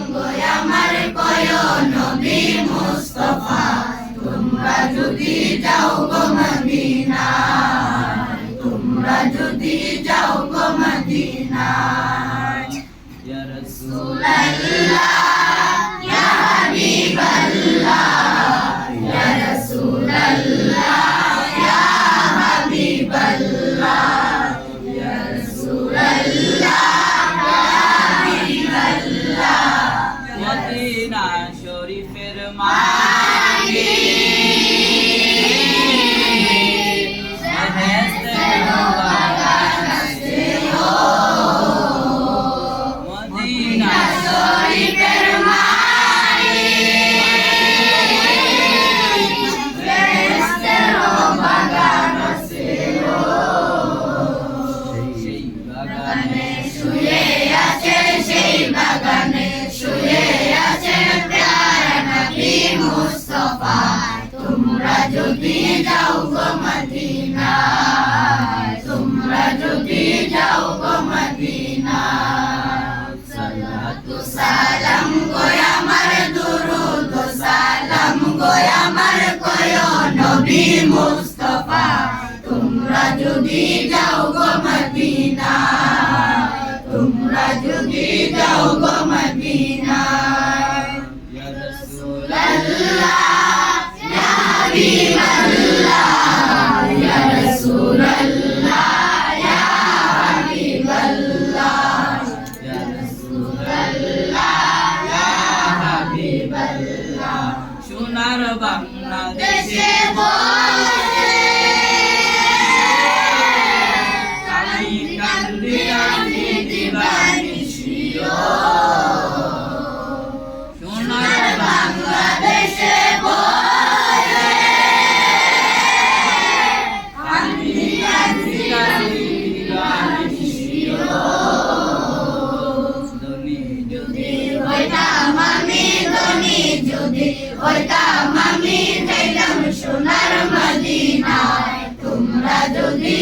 গো আমার কয় নবী মুস্তাফা তোমরা যদি যাও গো মদিনায় তোমরা যদি যাও গো মদিনায় ইয়া রাসূলুল্লাহ ইয়া হাবিবাল্লাহ ইয়া রাসূলুল্লাহ ইয়া হাবিবাল্লাহ ইয়া রাসূলুল্লাহ মদিনা শরীফের মাটি বেহেশতের বাগান আছে ও মদিনা শরীফের মাটি বেহেশতের বাগান আছে ও সেই বাগানে শুয়ে আছে সেই বাগানে শুয়ে মুস্তাফা তোমরা যদি যাও গো মদিনায় তোমরা যদি যাও গো মদিনায় সালাতু সালাম গো আমার দুরুদ সালাম গো আমার কয় নবী মুস্তাফা তোমরা যদি যাও গো মদিনায় তোমরা যদি যাও গো মদিনায় সোনার বাংলাদেশে বসে আমি কান্দি আমি দিবানিশিও সোনার বাংলাদেশে বসে আমি কান্দি আমি দিবানিশিও ধনী যদি হইতাম আমি ধনী যদি হইতাম আমি যাইতাম সোনার মদিনায় তোমরা যদি